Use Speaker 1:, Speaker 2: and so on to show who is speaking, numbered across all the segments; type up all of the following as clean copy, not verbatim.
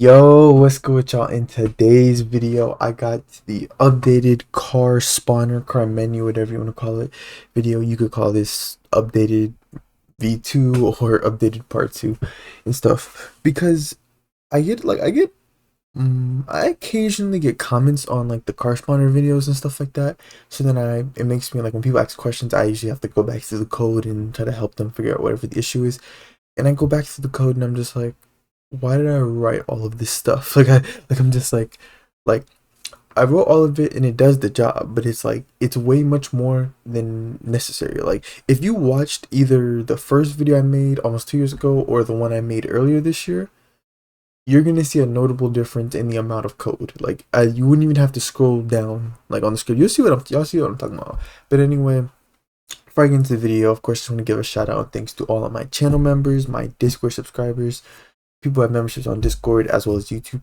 Speaker 1: Yo, what's good with y'all? In today's video, I got the updated car spawner, car menu, whatever you want to call it, video. You could call this updated V2 or updated part 2 and stuff. Because I occasionally get comments on like the car spawner videos and stuff like that. So then it makes me like when people ask questions, I usually have to go back to the code and try to help them figure out whatever the issue is. And I go back to the code and I'm just like, why did I write all of this stuff? I'm just like I wrote all of it and it does the job, but it's like it's way much more than necessary. Like if you watched either the first video I made almost 2 years ago or the one I made earlier this year, you're gonna see a notable difference in the amount of code. Like you wouldn't even have to scroll down like on the screen. Y'all see what I'm talking about. But anyway, before I get into the video, of course, I just want to give a shout out and thanks to all of my channel members, my Discord subscribers, people who have memberships on Discord as well as YouTube.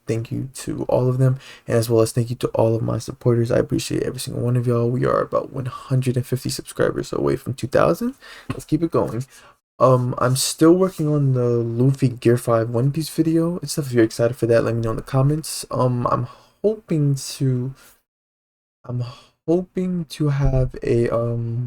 Speaker 1: Thank you to all of them, and as well as thank you to all of my supporters. I appreciate every single one of y'all. We are about 150 subscribers away from 2,000. Let's keep it going. I'm still working on the Luffy Gear 5 One Piece video and stuff. If you're excited for that, let me know in the comments. Hoping to I'm hoping to have a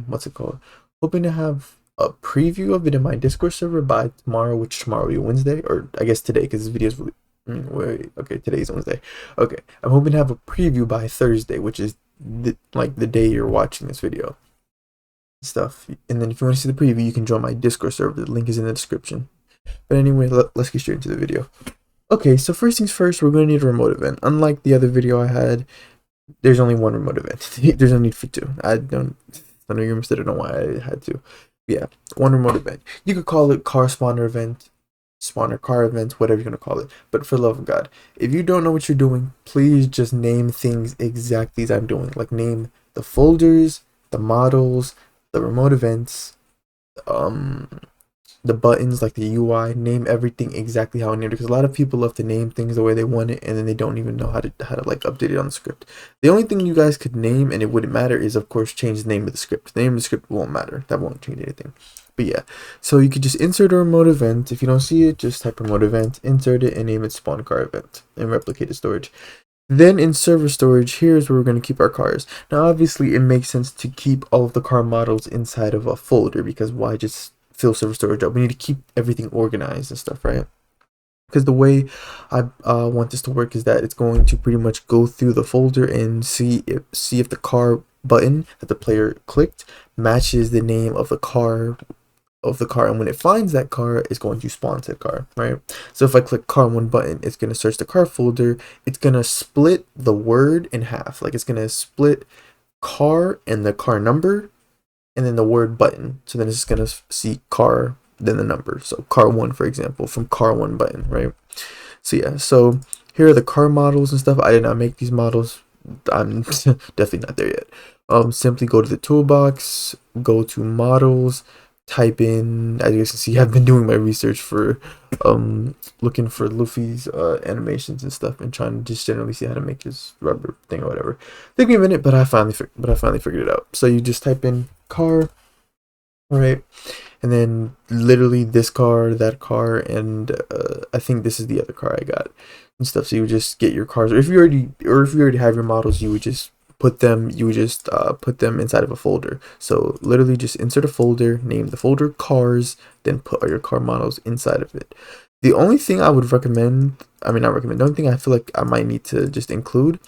Speaker 1: what's it called? Hoping to have a preview of it in my Discord server by tomorrow, which tomorrow will be Wednesday, or I guess today because this video is wait, okay, today's Wednesday. Okay, I'm hoping to have a preview by Thursday, which is like the day you're watching this video stuff. And then if you want to see the preview, you can join my Discord server. The link is in the description. But anyway, let's get straight into the video. Okay, so first things first, we're going to need a remote event. Unlike the other video I had, there's only one remote event. There's no need for two. I know you're interested. I don't know why I had to. Yeah, one remote event. You could call it car spawner event, spawner car event, whatever you're gonna call it. But for the love of God, if you don't know what you're doing, please just name things exactly as I'm doing. Like name the folders, the models, the remote events, um, the buttons, like the UI. Name everything exactly how I named it, because a lot of people love to name things the way they want it, and then they don't even know how to like update it on the script. The only thing you guys could name and it wouldn't matter is of course change the name of the script. The name of the script won't matter. That won't change anything. But yeah, so you could just insert a remote event. If you don't see it, just type remote event, insert it, and name it spawn car event, and replicate the storage. Then in server storage, here's where we're going to keep our cars. Now obviously it makes sense to keep all of the car models inside of a folder, because why just fill server storage up? We need to keep everything organized and stuff, right? Because the way I want this to work is that it's going to pretty much go through the folder and see if the car button that the player clicked matches the name of the car, and when it finds that car, it's going to spawn said car, right? So if I click car one button, it's going to search the car folder. It's going to split the word in half. Like it's going to split car and the car number and then the word button. So then it's just going to see car, then the number. So car one, for example, from car one button, right? So yeah, so here are the car models and stuff. I did not make these models. I'm definitely not there yet. Simply go to the toolbox, go to models, type in, as you guys can see, I've been doing my research for looking for Luffy's animations and stuff, and trying to just generally see how to make his rubber thing or whatever. Took me a minute, but I finally figured it out. So you just type in car, right, and then literally this car, that car, and I think this is the other car I got and stuff. So you would just get your cars, or if you already have your models, you would just put them inside of a folder. So literally just insert a folder, name the folder cars, then put all your car models inside of it. The only thing I would recommend, the only thing I feel like I might need to just include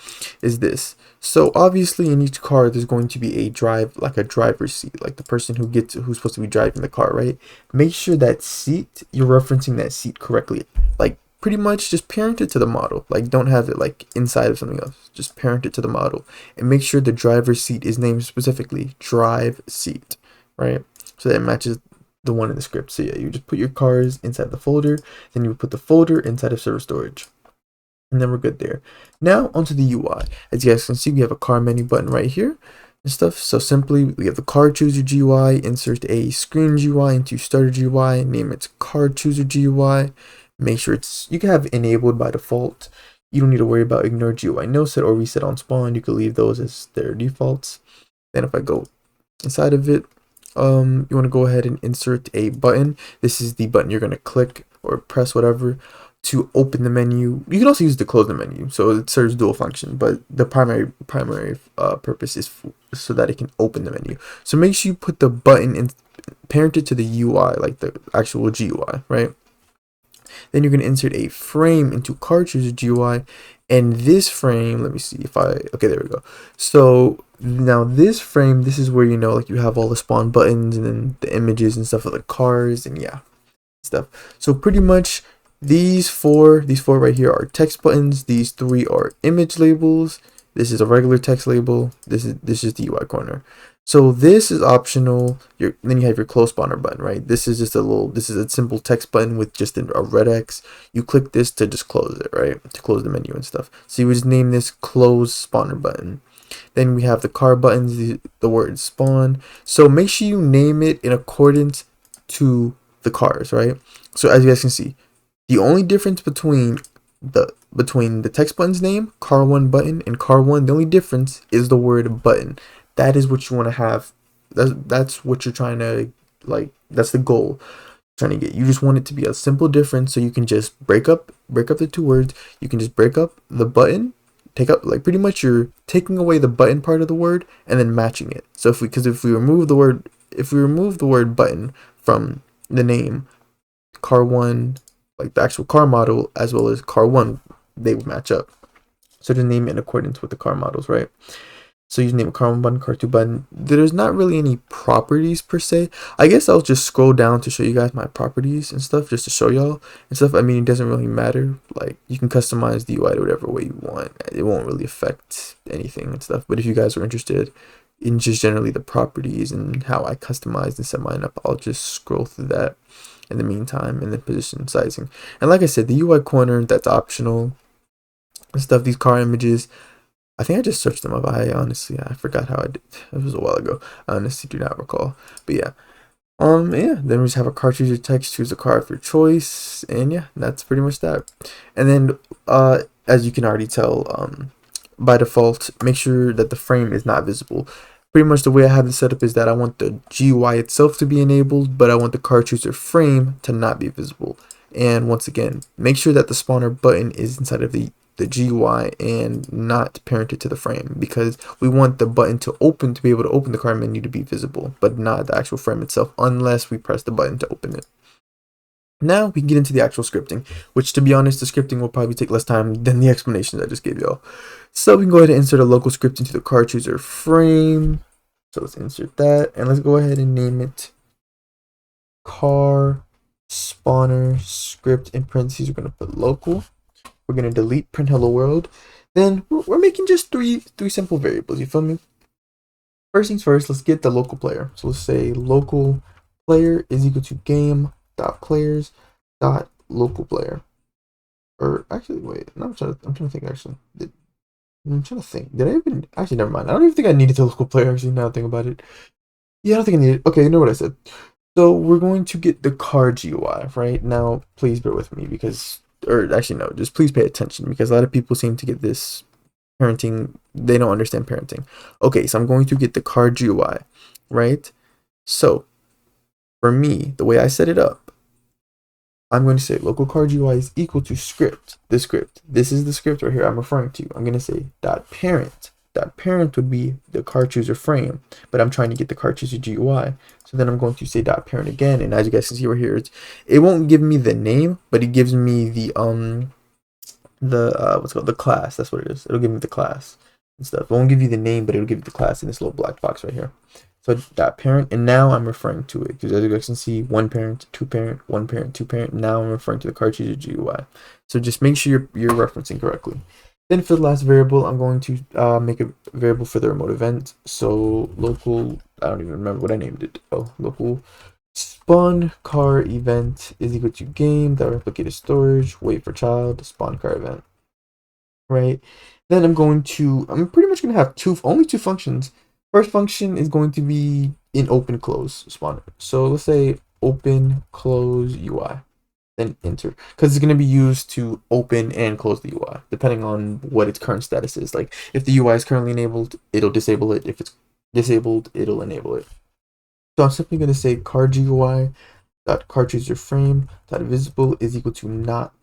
Speaker 1: is this. So obviously in each car there's going to be a driver's seat, like the person who's supposed to be driving the car, right? Make sure that seat, you're referencing that seat correctly. Like pretty much just parent it to the model. Like don't have it like inside of something else. Just parent it to the model and make sure the driver's seat is named specifically drive seat, right? So that it matches the one in the script. So yeah, you just put your cars inside the folder, then you put the folder inside of server storage, and then we're good there. Now onto the UI. As you guys can see, we have a car menu button right here and stuff. So simply we have the car chooser GUI, insert a screen GUI into starter GUI, name it car chooser GUI. Make sure you can have enabled by default. You don't need to worry about ignore GUI no set or reset on spawn. You can leave those as their defaults. Then if I go inside of it, you want to go ahead and insert a button. This is the button you're going to click or press, whatever, to open the menu. You can also use it to close the menu, so it serves dual function. But the primary purpose is so that it can open the menu. So make sure you put the button in, parent it to the UI, like the actual GUI, right? Then you're going to insert a frame into cartridge GUI, and this frame, let me see if I, okay, there we go. So now this frame, this is where, you know, like you have all the spawn buttons and then the images and stuff of the cars and yeah, stuff. So pretty much these four right here are text buttons. These three are image labels. This is a regular text label. This is the UI corner. So this is optional. Then you have your close spawner button, right? This is just this is a simple text button with just a red X. You click this to just close it, right? To close the menu and stuff. So you would just name this close spawner button. Then we have the car buttons, the word spawn. So make sure you name it in accordance to the cars, right? So as you guys can see, the only difference between the text button's name, car1 button, and car1, the only difference is the word button. That is what you want to have. That's what you're trying to, like, that's the goal trying to get. You just want it to be a simple difference, so you can just break up the two words. You can just break up the button, take up, like, pretty much you're taking away the button part of the word and then matching it. So if we remove the word button from the name, car1, like the actual car model, as well as car1, they would match up. So to name it in accordance with the car models, right? So you name it car1 button, car2 button. There's not really any properties per se. I guess I'll just scroll down to show you guys my properties and stuff, just to show y'all and stuff. I mean, it doesn't really matter. Like, you can customize the UI to whatever way you want. It won't really affect anything and stuff. But if you guys are interested in just generally the properties and how I customize and set mine up, I'll just scroll through that in the meantime, and then position sizing. And like I said, the UI corner, that's optional and stuff. These car images, I think I just searched them up. I forgot how I did. It was a while ago. I honestly do not recall. But yeah. Yeah, then we just have a cartridge of text, choose a car of your choice, and yeah, that's pretty much that. And then as you can already tell, by default, make sure that the frame is not visible. Pretty much the way I have this set up is that I want the GUI itself to be enabled, but I want the cartridge or frame to not be visible. And once again, make sure that the spawner button is inside of the GUI and not parented to the frame, because we want the button to be able to open the car menu to be visible, but not the actual frame itself unless we press the button to open it. Now we can get into the actual scripting, which, to be honest, the scripting will probably take less time than the explanations I just gave y'all. So we can go ahead and insert a local script into the car chooser frame. So let's insert that, and let's go ahead and name it car spawner script. In parentheses, we're going to put local. We're going to delete print hello world. Then we're making just three simple variables. You feel me? First things first, let's get the local player. So let's say local player is equal to game.players.local player. Or actually, wait, no, I'm trying to think actually. I'm trying to think. Did I even, actually, never mind. I don't even think I needed the local player actually, now that I think about it. Yeah, I don't think I need it. Okay, you know what I said. So we're going to get the car GUI, right? Now, please bear with me because, or actually no, just please pay attention, because a lot of people seem to get this parenting, they don't understand parenting. Okay, so I'm going to get the car GUI, right? So for me, the way I set it up, I'm going to say local car GUI is equal to script, the script. This is the script right here I'm referring to. I'm going to say dot parent. Dot parent would be the car chooser frame, but I'm trying to get the car chooser GUI. So then I'm going to say dot parent again, and as you guys can see right here, it won't give me the name, but it gives me the what's called the class. That's what it is. It'll give me the class and stuff. It won't give you the name, but it'll give you the class in this little black box right here. So dot parent, and now I'm referring to it because as you guys can see, one parent, two parent, one parent, two parent. Now I'm referring to the car chooser GUI. So just make sure you're referencing correctly. Then for the last variable, I'm going to make a variable for the remote event. So local, I don't even remember what I named it. Oh, local spawn car event is equal to game.replicated storage, wait for child, spawn car event. Right? Then I'm pretty much going to have only two functions. First function is going to be in open close spawner. So let's say open close UI. Then enter, because it's going to be used to open and close the UI depending on what its current status is. Like if the UI is currently enabled, it'll disable it. If it's disabled, it'll enable it. So I'm simply going to say car GUI dot car chooser frame dot visible is equal to not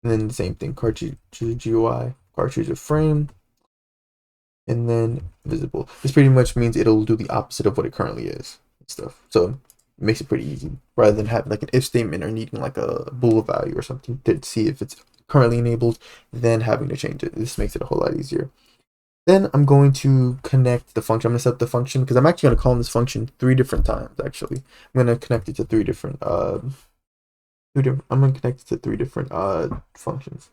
Speaker 1: And then the same thing, car chooser GUI, car chooser frame, and then visible. This pretty much means it'll do the opposite of what it currently is and stuff. So it makes it pretty easy rather than having like an if statement or needing like a bool value or something to see if it's currently enabled, then having to change it. This makes it a whole lot easier. Then I'm going to connect the function. I'm going to set up the function because I'm actually going to call this function 3 different times. Actually, I'm going to connect it to 3 different I'm going to connect it to 3 different functions,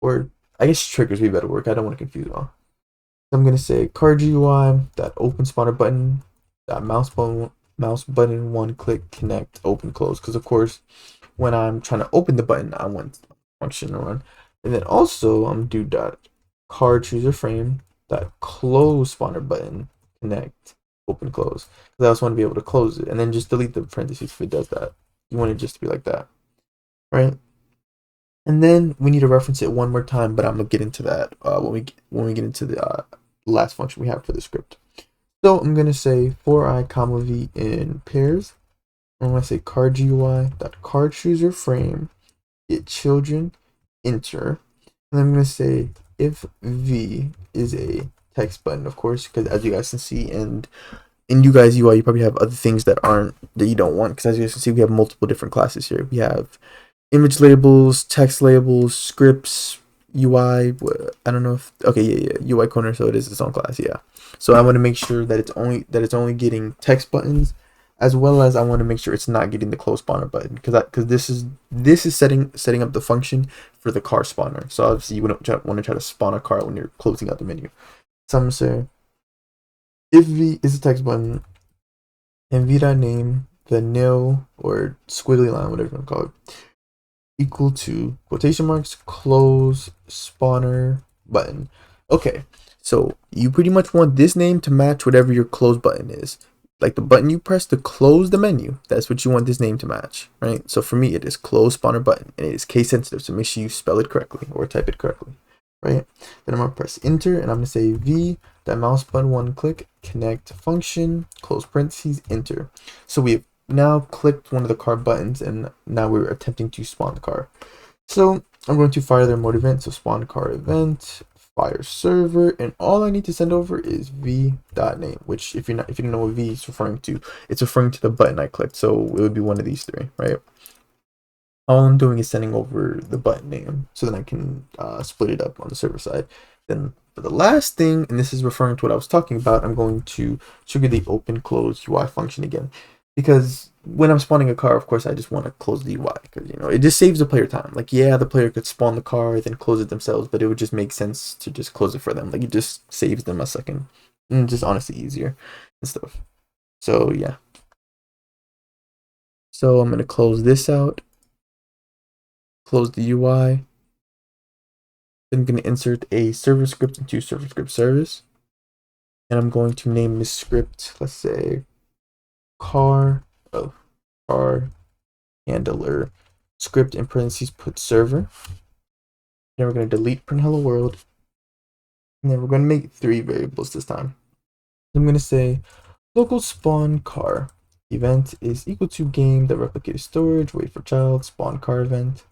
Speaker 1: or I guess triggers would be better work. I don't want to confuse them. I'm going to say car GUI that open spawner button that mouse button one click connect open close, because of course when I'm trying to open the button I want the function to run. And then also I'm do dot car chooser frame that close spawner button connect open close, because I also want to be able to close it, and then just delete the parentheses if it does that. You want it just to be like that, right? And then we need to reference it one more time, but I'm gonna get into that when we get into the last function we have for the script. So I'm gonna say for I comma v in pairs. I'm gonna say car GUI dot car chooser frame get children enter, and I'm gonna say if v is a text button, of course, because as you guys can see, and in you guys UI you probably have other things that you don't want, because as you guys can see we have multiple different classes here. We have image labels, text labels, scripts, UI. I don't know if okay, yeah, UI corner. So it is its own class, yeah. So I want to make sure that it's only getting text buttons, as well as I want to make sure it's not getting the close spawner button, because this is setting up the function for the car spawner. So obviously you want to try to spawn a car when you're closing out the menu. So I'm gonna say if v is a text button and v.name the nil or squiggly line, whatever you want to call it, equal to quotation marks close spawner button. Okay, so you pretty much want this name to match whatever your close button is, like the button you press to close the menu. That's what you want this name to match, right? So for me it is close spawner button, and it is case sensitive, so make sure you spell it correctly or type it correctly, right? Then I'm gonna press enter, and I'm gonna say v that mouse button one click connect function close parentheses enter. So we have now clicked one of the car buttons, and now we're attempting to spawn the car. So I'm going to fire their mode event, so spawn car event fire server, and all I need to send over is v.name, which if you don't know what v is referring to, it's referring to the button I clicked, so it would be one of these 3, right? All I'm doing is sending over the button name, so then I can split it up on the server side. Then for the last thing, and this is referring to what I was talking about, I'm going to trigger the open close UI function again, because when I'm spawning a car, of course, I just want to close the UI, because it just saves the player time. Like, yeah, the player could spawn the car then close it themselves, but it would just make sense to just close it for them. Like, it just saves them a second, and just honestly easier and stuff. So yeah. So I'm gonna close this out, close the UI. Then I'm going to insert a server script into server script service. And I'm going to name this script, let's say, car handler script in parentheses put server. Then we're going to delete print hello world. And then we're going to make 3 variables this time. I'm going to say local spawn car event is equal to game that replicated storage, wait for child, spawn car event.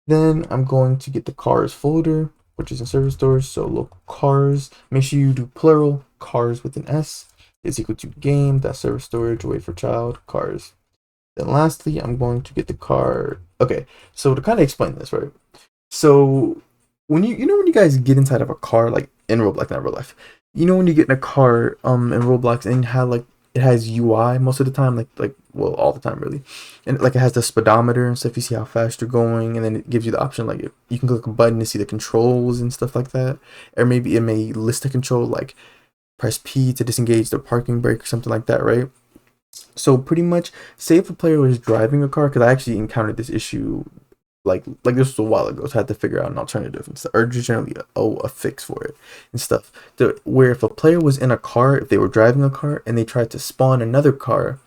Speaker 1: Then I'm going to get the cars folder, which is in server storage, so local cars, make sure you do plural, cars with an S, is equal to game, that server storage, wait for child, cars. Then lastly, I'm going to get the car. Okay, so to kind of explain this, right? So when when you guys get inside of a car, like in Roblox, not real life, when you get in a car in Roblox and how like it has UI most of the time, like well, all the time really, and like it has the speedometer and stuff. You see how fast you're going, and then it gives you the option like you can click a button to see the controls and stuff like that, or maybe it may list a control like press P to disengage the parking brake or something like that, right? So pretty much, say if a player was driving a car, because I actually encountered this issue like this was a while ago, so I had to figure out an alternative and stuff, or generally a fix for it and stuff. Where if a player was in a car, if they were driving a car and they tried to spawn another car,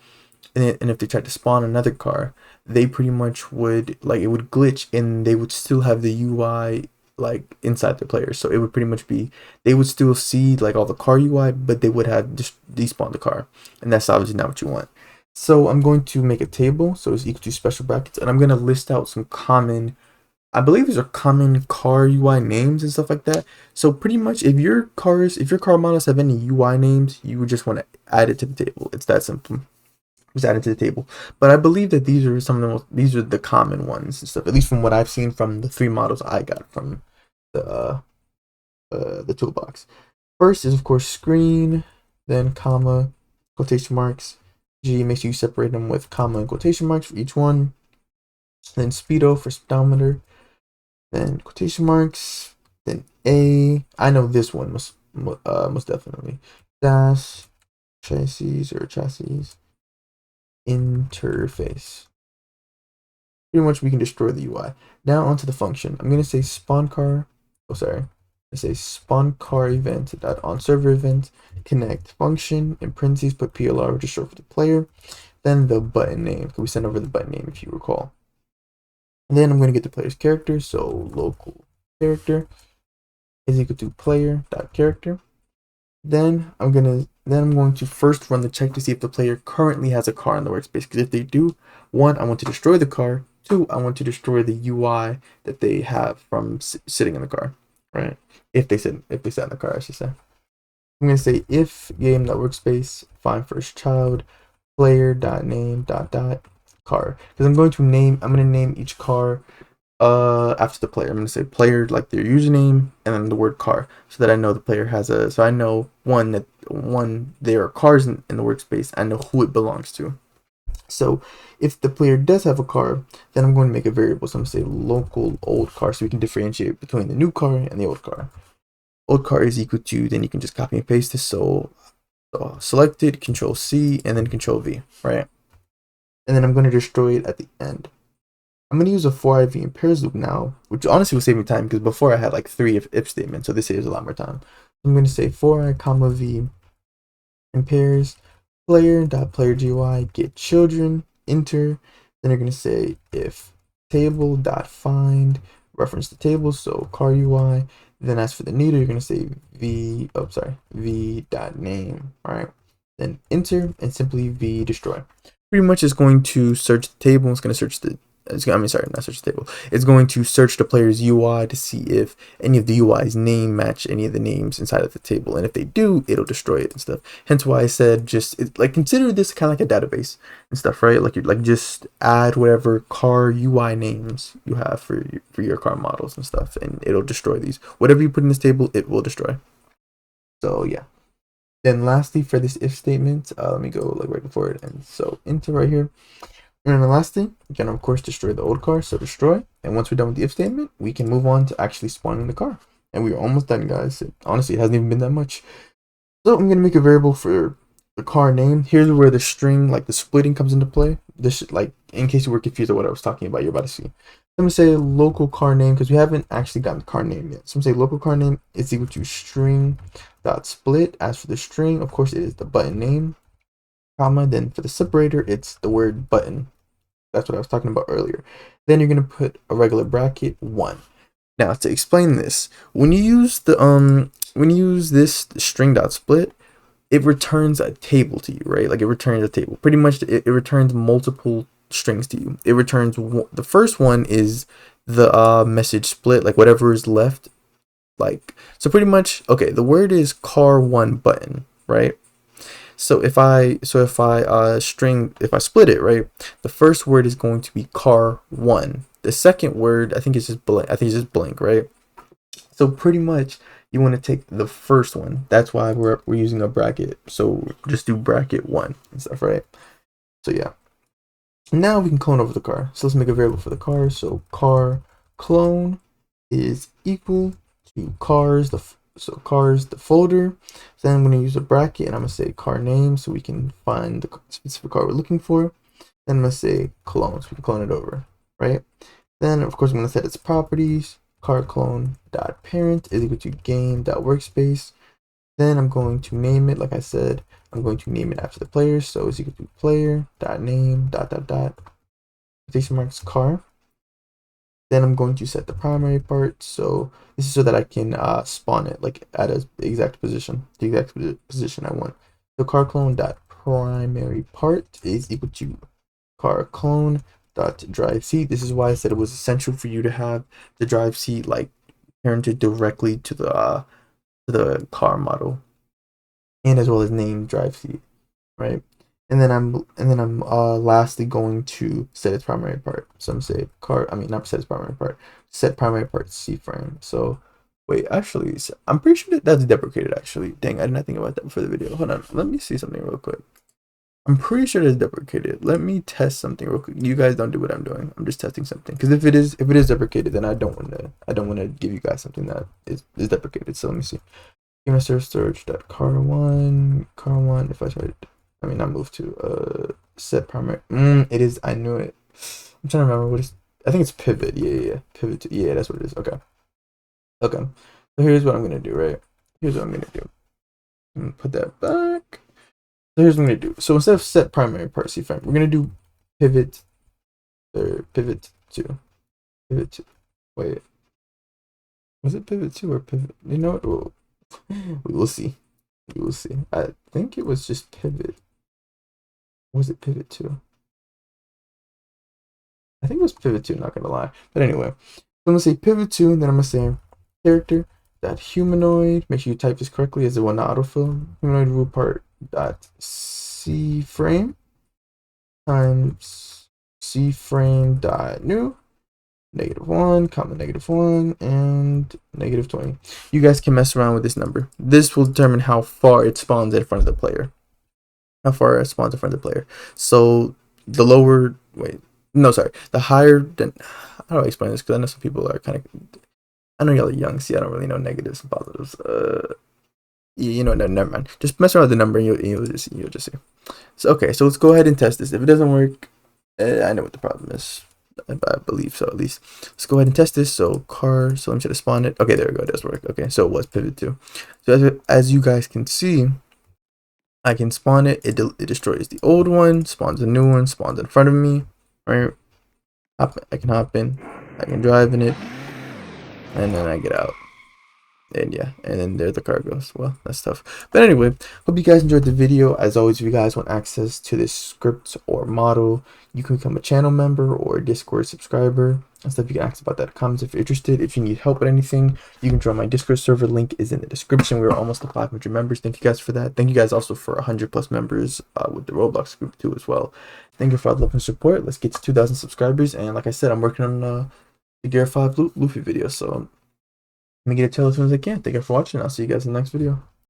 Speaker 1: and if they tried to spawn another car, they pretty much would like it would glitch, and they would still have the UI like inside the player. So it would pretty much be they would still see like all the car UI, but they would have just despawned the car, and that's obviously not what you want. So I'm going to make a table, so it's equal to special brackets, and I'm going to list out some common I believe these are common car UI names and stuff like that. So pretty much, if your car models have any UI names, you would just want to add it to the table. It's that simple. Just add it to the table. But I believe that these are some of the these are the common ones and stuff. At least from what I've seen from the 3 models I got from the toolbox. First is of course screen, then comma, quotation marks. G, make sure you separate them with comma and quotation marks for each one. Then speedo for speedometer, then quotation marks, then A. I know this one most definitely. Dash chassis interface. Pretty much we can destroy the UI. Now onto the function. I'm gonna say spawn car. Oh sorry. I say spawn car event dot on server event connect function in parentheses put PLR, which is short for the player. Then the button name. Can we send over the button name if you recall? And then I'm going to get the player's character, so local character is equal to player dot character. Then I'm going to first run the check to see if the player currently has a car in the workspace. Because if they do, 1, I want to destroy the car. 2, I want to destroy the UI that they have from sitting in the car, right? If they sat in the car, I should say. I'm going to say if game.workspace find first child player dot name dot car, because I'm going to name each car after the player. I'm going to say player like their username and then the word car, so that I know the player has a, so I know there are cars in the workspace. I know who it belongs to. So if the player does have a car, then I'm going to make a variable. So I'm going to say local old car, so we can differentiate between the new car and the old car. Old car is equal to, then you can just copy and paste this. So select it, Control C, and then Control V, right? And then I'm going to destroy it at the end. I'm going to use a for IV in pairs loop now, which honestly will save me time because before I had like 3 if statements, so this saves a lot more time. I'm going to say for I comma v in pairs player.player GUI get children enter. Then you're going to say if table.find reference the table, so car UI. Then as for the needle, you're going to say v.name, all right? Then enter and simply v destroy. Pretty much is going to search the table. It's going to search the not search the table. It's going to search the player's UI to see if any of the UI's name match any of the names inside of the table, and if they do, it'll destroy it and stuff. Hence why I said consider this kind of like a database and stuff, right? Like just add whatever car UI names you have for your car models and stuff, and it'll destroy these. Whatever you put in this table, it will destroy. So yeah. Then lastly, for this if statement, let me go like right before it ends. So enter right here. And then lastly, we can of course destroy the old car, so destroy. And once we're done with the if statement, we can move on to actually spawning the car. And we're almost done, guys. Honestly, it hasn't even been that much. So I'm gonna make a variable for the car name. Here's where the string, like the splitting, comes into play. This like in case you were confused at what I was talking about, you're about to see. I'm gonna say local car name because we haven't actually gotten the car name yet. So I'm gonna say local car name is equal to string dot split. As for the string, of course, it is the button name, comma. Then for the separator, it's the word button. That's what I was talking about earlier. Then you're gonna put a regular bracket 1. Now to explain this, when you use this string dot split, it returns a table to you, right? Like it returns a table. Pretty much, it returns multiple strings to you. It returns the first one is the message split, like whatever is left. Like so, pretty much. Okay, the word is car 1 button, right? So if I split it, right, the first word is going to be car 1. The second word, I think it's just blank, right? So pretty much you want to take the first one. That's why we're using a bracket. So just do bracket 1 and stuff, right? So yeah. Now we can clone over the car. So let's make a variable for the car. So car clone is equal to cars the folder. So then I'm going to use a bracket and I'm going to say car name so we can find the specific car we're looking for. Then I'm going to say clone so we can clone it over, right? Then of course I'm going to set its properties. Car clone dot parent is equal to game dot workspace. Then I'm going to name it, like I said, I'm going to name it after the player. So it's equal to player dot name dot quotation marks car. Then I'm going to set the primary part. So this is so that I can spawn it like at the exact position I want. So car clone dot primary part is equal to car clone dot drive seat. This is why I said it was essential for you to have the drive seat like parented directly to the car model, and as well as named drive seat, right? And then I'm lastly going to set its primary part. So I'm say car. I mean, not set its primary part. Set primary part C frame. So wait, actually, I'm pretty sure that's deprecated. Actually, dang, I did not think about that before the video. Hold on, let me see something real quick. I'm pretty sure it's deprecated. Let me test something real quick. You guys don't do what I'm doing. I'm just testing something. Because if it is deprecated, then I don't wanna give you guys something that is deprecated. So let me see. Master storage dot car1. If I tried, I mean, I moved to set primary. It is. I knew it. I'm trying to remember what is. I think it's pivot. Yeah. Pivot to, yeah, that's what it is. Okay. So here's what I'm gonna do. Right. Here's what I'm gonna do. I'm gonna put that back. So here's what I'm gonna do. So instead of set primary part C frame, we're gonna do pivot or pivot to. Wait. Was it pivot 2 or pivot? You know what? We will see. I think it was just pivot. Was it pivot 2? I think it was pivot 2, not gonna lie. But anyway, so I'm gonna say pivot 2, and then I'm gonna say character dot humanoid. Make sure you type this correctly as it will not autofill. Humanoid rule part dot C frame times C frame dot new -1, comma -1, and -20. You guys can mess around with this number. This will determine how far it spawns in front of the player. So the lower, the higher, then how do I explain this? Because I know some people are kind of, I know y'all are young, see, I don't really know negatives and positives. No, never mind. Just mess around with the number and you'll just see. So okay, so let's go ahead and test this. If it doesn't work, I know what the problem is. I believe so, at least. Let's go ahead and test this. So let me try to spawn it. Okay, there we go. It does work. Okay, so it was pivot 2. So as you guys can see, I can spawn it. It destroys the old one, spawns a new one, spawns in front of me. Right? I can hop in. I can drive in it, and then I get out. And yeah, and then there the car goes. Well, that's tough. But anyway, hope you guys enjoyed the video. As always, if you guys want access to this script or model, you can become a channel member or a Discord subscriber and stuff. You can ask about that in the comments if you're interested. If you need help with anything, you can join my Discord server. Link is in the description. We're almost to 500 members. Thank you guys for that. Thank you guys also for 100+ members with the Roblox group too as well. Thank you for all the love and support. Let's get to 2,000 subscribers. And like I said, I'm working on the Gear 5 Luffy video. So let me get a tail as soon as I can. Thank you for watching. I'll see you guys in the next video.